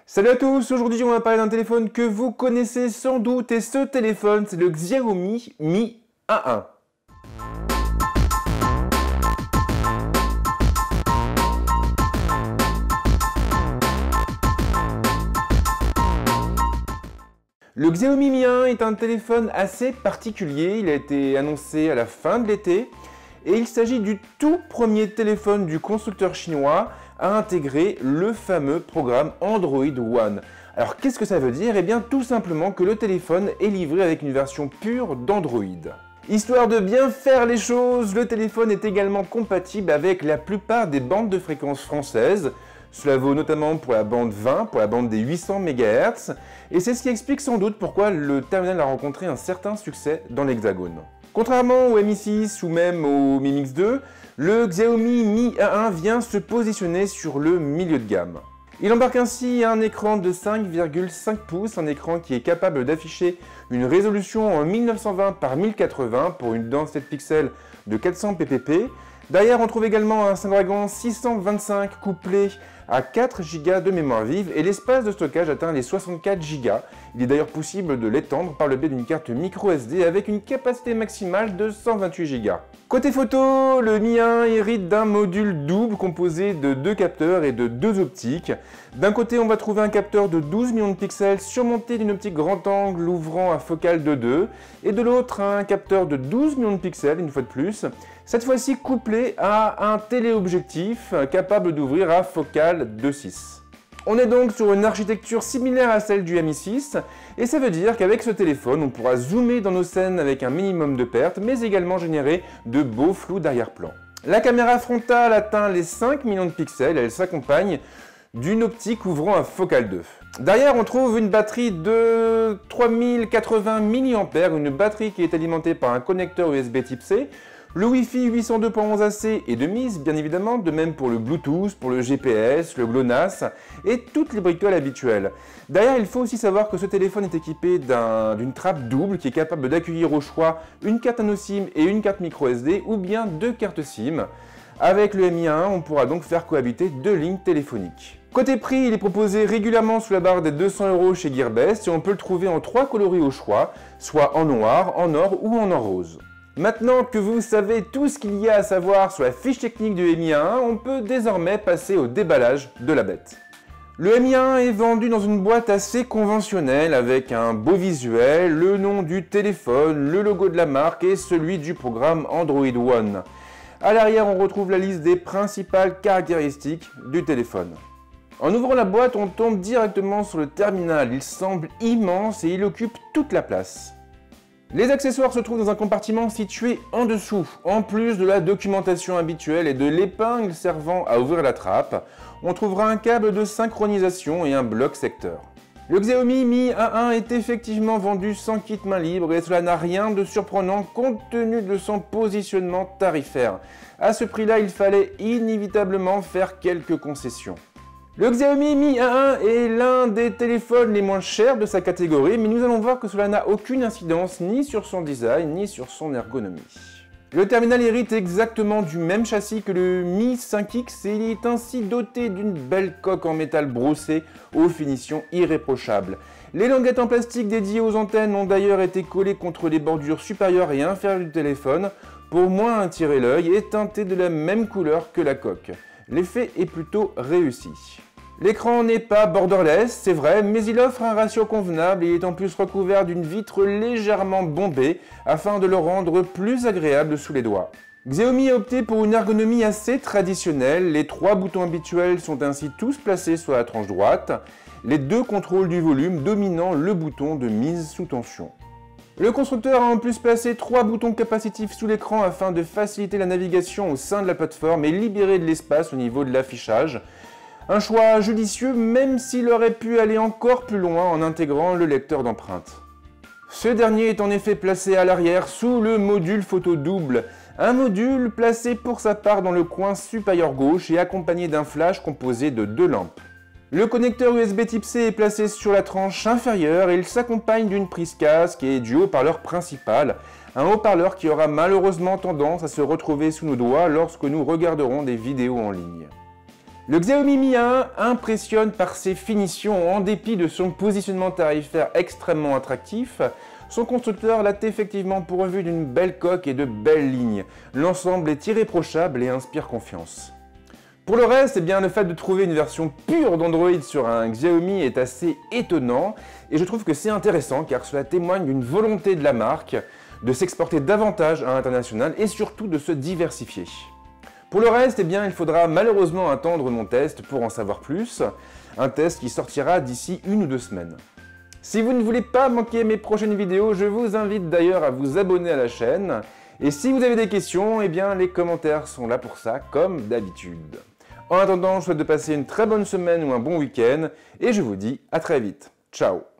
Salut à tous, aujourd'hui on va parler d'un téléphone que vous connaissez sans doute et ce téléphone c'est le Xiaomi Mi A1. Le Xiaomi Mi A1 est un téléphone assez particulier, il a été annoncé à la fin de l'été et il s'agit du tout premier téléphone du constructeur chinois à intégrer le fameux programme Android One. Alors qu'est-ce que ça veut dire? Eh bien tout simplement que le téléphone est livré avec une version pure d'Android. Histoire de bien faire les choses, le téléphone est également compatible avec la plupart des bandes de fréquences françaises. Cela vaut notamment pour la bande 20, pour la bande des 800 MHz, et c'est ce qui explique sans doute pourquoi le terminal a rencontré un certain succès dans l'Hexagone. Contrairement au Mi 6 ou même au Mi Mix 2, le Xiaomi Mi A1 vient se positionner sur le milieu de gamme. Il embarque ainsi un écran de 5,5 pouces, un écran qui est capable d'afficher une résolution en 1920 par 1080 pour une densité de pixels de 400 ppp. Derrière, on trouve également un Snapdragon 625 couplé à 4 Go de mémoire vive et l'espace de stockage atteint les 64 Go. Il est d'ailleurs possible de l'étendre par le biais d'une carte microSD avec une capacité maximale de 128 Go. Côté photo, le Mi A1 hérite d'un module double composé de 2 capteurs et de 2 optiques. D'un côté, on va trouver un capteur de 12 millions de pixels surmonté d'une optique grand angle ouvrant à focale de 2 et de l'autre un capteur de 12 millions de pixels, une fois de plus, cette fois-ci couplé à un téléobjectif capable d'ouvrir à focale de 6. On est donc sur une architecture similaire à celle du Mi 6 et ça veut dire qu'avec ce téléphone, on pourra zoomer dans nos scènes avec un minimum de pertes mais également générer de beaux flous d'arrière-plan. La caméra frontale atteint les 5 millions de pixels et elle s'accompagne d'une optique ouvrant à focale 2. Derrière, on trouve une batterie de 3080 mAh, une batterie qui est alimentée par un connecteur USB type C. Le Wi-Fi 802.11ac est de mise, bien évidemment, de même pour le Bluetooth, pour le GPS, le GLONASS et toutes les bricoles habituelles. Derrière, il faut aussi savoir que ce téléphone est équipé d'une trappe double qui est capable d'accueillir au choix une carte nano SIM et une carte micro SD ou bien 2 cartes SIM. Avec le Mi A1, on pourra donc faire cohabiter 2 lignes téléphoniques. Côté prix, il est proposé régulièrement sous la barre des 200 € chez Gearbest et on peut le trouver en 3 coloris au choix, soit en noir, en or ou en or rose. Maintenant que vous savez tout ce qu'il y a à savoir sur la fiche technique du Mi A1, on peut désormais passer au déballage de la bête. Le Mi A1 est vendu dans une boîte assez conventionnelle avec un beau visuel, le nom du téléphone, le logo de la marque et celui du programme Android One. À l'arrière, on retrouve la liste des principales caractéristiques du téléphone. En ouvrant la boîte, on tombe directement sur le terminal. Il semble immense et il occupe toute la place. Les accessoires se trouvent dans un compartiment situé en dessous. En plus de la documentation habituelle et de l'épingle servant à ouvrir la trappe, on trouvera un câble de synchronisation et un bloc secteur. Le Xiaomi Mi A1 est effectivement vendu sans kit main libre et cela n'a rien de surprenant compte tenu de son positionnement tarifaire. À ce prix-là, il fallait inévitablement faire quelques concessions. Le Xiaomi Mi A1 est l'un des téléphones les moins chers de sa catégorie, mais nous allons voir que cela n'a aucune incidence ni sur son design, ni sur son ergonomie. Le terminal hérite exactement du même châssis que le Mi 5X et il est ainsi doté d'une belle coque en métal brossé aux finitions irréprochables. Les languettes en plastique dédiées aux antennes ont d'ailleurs été collées contre les bordures supérieures et inférieures du téléphone pour moins attirer l'œil et teintées de la même couleur que la coque. L'effet est plutôt réussi. L'écran n'est pas borderless, c'est vrai, mais il offre un ratio convenable et est en plus recouvert d'une vitre légèrement bombée afin de le rendre plus agréable sous les doigts. Xiaomi a opté pour une ergonomie assez traditionnelle, les 3 boutons habituels sont ainsi tous placés sur la tranche droite, les 2 contrôles du volume dominant le bouton de mise sous tension. Le constructeur a en plus placé 3 boutons capacitifs sous l'écran afin de faciliter la navigation au sein de la plateforme et libérer de l'espace au niveau de l'affichage. Un choix judicieux même s'il aurait pu aller encore plus loin en intégrant le lecteur d'empreintes. Ce dernier est en effet placé à l'arrière sous le module photo double, un module placé pour sa part dans le coin supérieur gauche et accompagné d'un flash composé de 2 lampes. Le connecteur USB type C est placé sur la tranche inférieure et il s'accompagne d'une prise casque et du haut-parleur principal, un haut-parleur qui aura malheureusement tendance à se retrouver sous nos doigts lorsque nous regarderons des vidéos en ligne. Le Xiaomi Mi 1 impressionne par ses finitions en dépit de son positionnement tarifaire extrêmement attractif. Son constructeur l'a effectivement pourvu d'une belle coque et de belles lignes. L'ensemble est irréprochable et inspire confiance. Pour le reste, le fait de trouver une version pure d'Android sur un Xiaomi est assez étonnant et je trouve que c'est intéressant car cela témoigne d'une volonté de la marque de s'exporter davantage à l'international et surtout de se diversifier. Pour le reste, il faudra malheureusement attendre mon test pour en savoir plus, un test qui sortira d'ici 1 ou 2 semaines. Si vous ne voulez pas manquer mes prochaines vidéos, je vous invite d'ailleurs à vous abonner à la chaîne. Et si vous avez des questions, les commentaires sont là pour ça, comme d'habitude. En attendant, je souhaite de passer une très bonne semaine ou un bon week-end, et je vous dis à très vite. Ciao!